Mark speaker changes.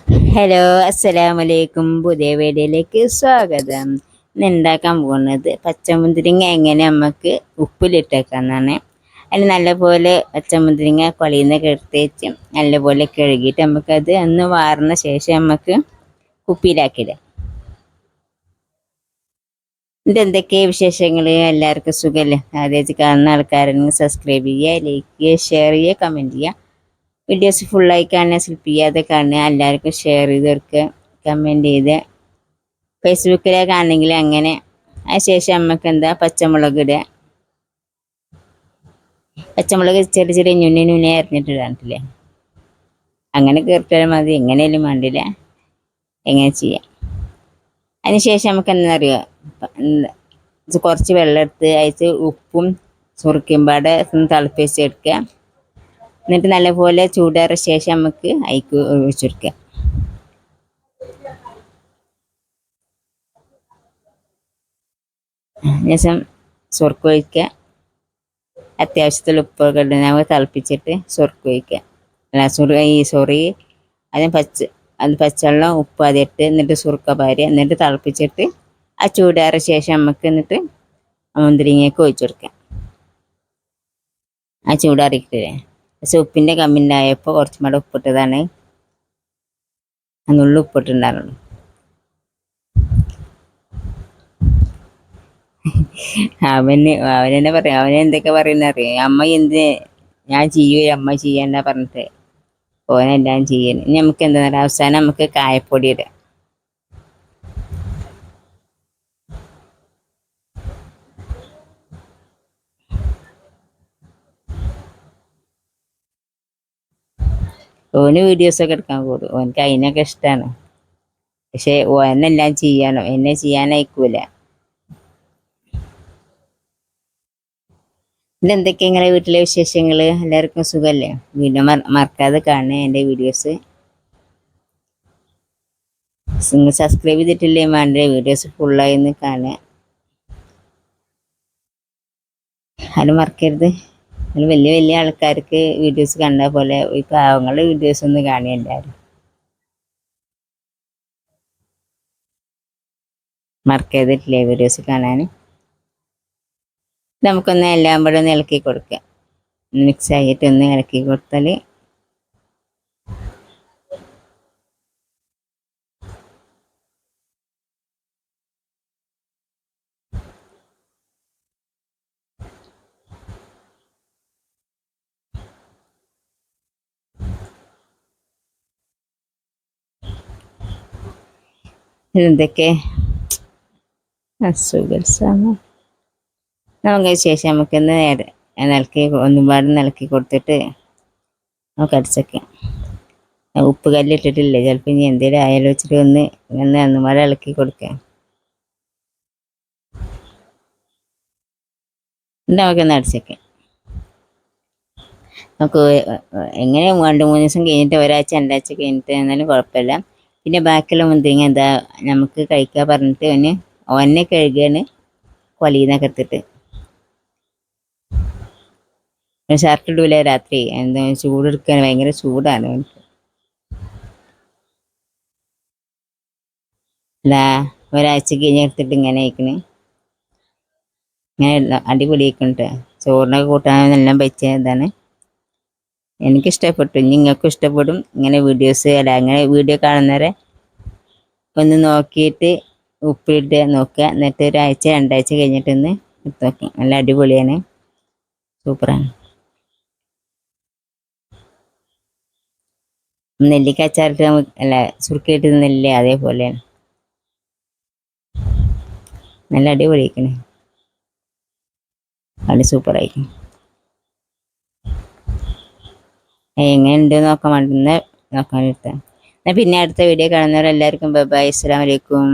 Speaker 1: Hello, അസ്സലാമലൈക്കും. പുതിയ വീഡിയോയിലേക്ക് സ്വാഗതം. ഇന്ന് ഉണ്ടാക്കാൻ പോകുന്നത് പച്ചമുന്തിരിങ്ങ എങ്ങനെ നമുക്ക് ഉപ്പിലിട്ടേക്കാന്നാണ്. അതിൽ നല്ലപോലെ പച്ചമുന്തിരിങ്ങ കൊളിയിൽ നിന്ന് എടുത്ത് വെച്ച് നല്ലപോലെ കഴുകിയിട്ട് നമുക്കത് ഒന്ന് വാർന്ന ശേഷം നമുക്ക് കുപ്പിയിലാക്കിയിടാം. ഇതെന്തൊക്കെ വിശേഷങ്ങൾ? എല്ലാവർക്കും സുഖമല്ലേ? ആദ്യമായിട്ട് കാണുന്ന ആൾക്കാരെങ്കിൽ സബ്സ്ക്രൈബ് ചെയ്യുക, ലൈക്ക് ചെയ്യുക, ഷെയർ ചെയ്യുക, കമൻറ്റ് ചെയ്യുക. വീഡിയോസ് ഫുള്ളായി കാണുക, സ്ലിപ്പ് ചെയ്യാതെ കാണുക, എല്ലാവർക്കും ഷെയർ ചെയ്ത് കൊടുക്കുക, കമൻറ്റ് ചെയ്ത്. ഫേസ്ബുക്കിലേക്കാണെങ്കിൽ അങ്ങനെ. അതിനുശേഷം നമുക്ക് പച്ചമുളക് ഇടുക. പച്ചമുളക് ചെറിയ ചെറിയ ഞുണ്ണി അരിഞ്ഞിട്ടിടാണ്ടില്ലേ, അങ്ങനെ കീർത്തിയാൽ മതി. എങ്ങനെയാലും വേണ്ടില്ല, എങ്ങനെ ചെയ്യാം. അതിനുശേഷം നമുക്ക് എന്താണെന്നറിയോ, കുറച്ച് വെള്ളം എടുത്ത് അതിൽ ഉപ്പും സുറുക്കിയും പാടെ ഒന്ന് തിളപ്പിച്ചെടുക്കുക. എന്നിട്ട് നല്ലപോലെ ചൂടാറിയ ശേഷം നമുക്ക് അതിക്ക് ഒഴിച്ചെടുക്കുക. ശേഷം സുറുക്ക് ഒഴിക്കുക. അത്യാവശ്യത്തിൽ ഉപ്പൊക്കെ ഇട്ട് നമുക്ക് തിളപ്പിച്ചിട്ട് സുറുക്ക് ഒഴിക്കുക. അതിന് പച്ചവെള്ളം ഉപ്പ് ആദ്യം ഇട്ട് എന്നിട്ട് സുറുക്ക പാരുക. എന്നിട്ട് തിളപ്പിച്ചിട്ട് ആ ചൂടാറിയ ശേഷം നമുക്ക് എന്നിട്ട് മുന്തിരിങ്ങയൊക്കെ ഒഴിച്ചെടുക്കാം. ആ ചൂടാറിയിട്ടില്ലേ, പക്ഷെ ഉപ്പിൻ്റെ കമ്മി ഉണ്ടായപ്പോൾ കുറച്ചും കൂടെ ഉപ്പിട്ടതാണ്. അന്നുള്ളിൽ ഉപ്പിട്ടുണ്ടായിരുന്നു. അവനെന്നെ പറയാം. എന്തൊക്കെ പറയുന്ന അറിയാം. അമ്മ എന്ത് ഞാൻ ചെയ്യൂ, അമ്മ ചെയ്യണ്ട പറഞ്ഞിട്ട് ഓനെല്ലാം ചെയ്യാൻ. ഇനി നമുക്ക് എന്താ പറയുക, അവസാനം നമുക്ക് കായപ്പൊടി ഇടാം. ഓന് വീഡിയോസൊക്കെ എടുക്കാൻ കൂടും. ഓനക്ക് അതിനൊക്കെ ഇഷ്ടമാണ്. പക്ഷെ ഓനെല്ലാം ചെയ്യാനോ, എന്നെ ചെയ്യാനയക്കൂല. ഇതെന്തൊക്കെയാ നിങ്ങളെ വീട്ടിലെ വിശേഷങ്ങൾ? എല്ലാവർക്കും സുഖമല്ലേ? വീഡിയോ മറക്കാതെ കാണുക എൻ്റെ വീഡിയോസ്. നിങ്ങൾ സബ്സ്ക്രൈബ് ചെയ്തിട്ടില്ലേ വേണ്ട, വീഡിയോസ് ഫുള്ളായി ഒന്ന് കാണുക. അത് മറക്കരുത്. വലിയ വലിയ ആൾക്കാർക്ക് വീഡിയോസ് കണ്ട പോലെ ഈ പാവങ്ങളുടെ വീഡിയോസ് ഒന്ന് കാണുക എല്ലാവരും. മറക്കരുതിട്ടില്ലേ വീഡിയോസ് കാണാൻ. നമുക്കൊന്ന് എല്ലാം കൂടെ ഒന്ന് ഇളക്കി കൊടുക്കുക. മിക്സ് ആയിട്ട് ഒന്ന് ഇളക്കി കൊടുത്താൽ എന്തൊക്കെ അസുഖം. നമുക്ക് ശേഷം നമുക്കൊന്ന് ഇളക്കി ഒന്നുപാട് ഇളക്കി കൊടുത്തിട്ട് നമുക്ക് അടിച്ചേക്കാം. ഉപ്പ് കല്ലിട്ടിട്ടില്ലേ, ചിലപ്പോൾ ഇനി എന്തെങ്കിലും ആയാലും വെച്ചിട്ട് ഒന്നുപാട് ഇളക്കി കൊടുക്കാം. എന്നിട്ട് നമുക്കൊന്ന് അടിച്ചേക്കാം. നമുക്ക് എങ്ങനെ 2-3 ദിവസം കഴിഞ്ഞിട്ട്, ഒരാഴ്ച 2 ആഴ്ച കഴിഞ്ഞിട്ട് എന്നാലും കുഴപ്പമില്ല. പിന്നെ ബാക്കിയുള്ള മുന്തിരിങ്ങ നമുക്ക് കഴിക്കാൻ പറഞ്ഞിട്ട് ഓനെ കഴുകുകയാണ് കൊലിയിൽ നിന്നൊക്കെ എടുത്തിട്ട്. ഷർട്ട് ഇടൂല രാത്രി, എന്താ ചൂടെടുക്കാൻ, ഭയങ്കര ചൂടാണ് അവനക്ക്. ഒരാഴ്ച കഴിഞ്ഞ് എടുത്തിട്ട് ഇങ്ങനെ ആയിക്കണ്. ഇങ്ങനെ അടിപൊളിയായിക്കണിട്ട്. ചോറിനൊക്കെ കൂട്ടാനെല്ലാം പറ്റിയതാണ്. എനിക്കിഷ്ടപ്പെട്ടു. നിങ്ങൾക്കും ഇഷ്ടപ്പെടും. ഇങ്ങനെ അങ്ങനെ വീഡിയോ കാണുന്നവരെ ഒന്ന് നോക്കിയിട്ട് ഉപ്പിട്ട് നോക്കുക. എന്നിട്ട് 1-2 ആഴ്ച കഴിഞ്ഞിട്ടൊന്ന് എടുത്ത് നോക്കാം. നല്ല അടിപൊളിയാണ്, സൂപ്പറാണ്. നെല്ലിക്ക അച്ചാറിട്ട് സുറുക്കിയിട്ട് നെല്ല് അതേപോലെയാണ്. നല്ല അടിപൊളിയായിരിക്കണേ, അത് സൂപ്പറായിരിക്കും. എങ്ങനെയുണ്ട് നോക്കാൻ വേണ്ടി നോക്കാൻ എടുത്താൽ. പിന്നെ അടുത്ത വീഡിയോ കാണുന്നവരെല്ലാവർക്കും ബൈ. അസ്സലാമു അലൈക്കും.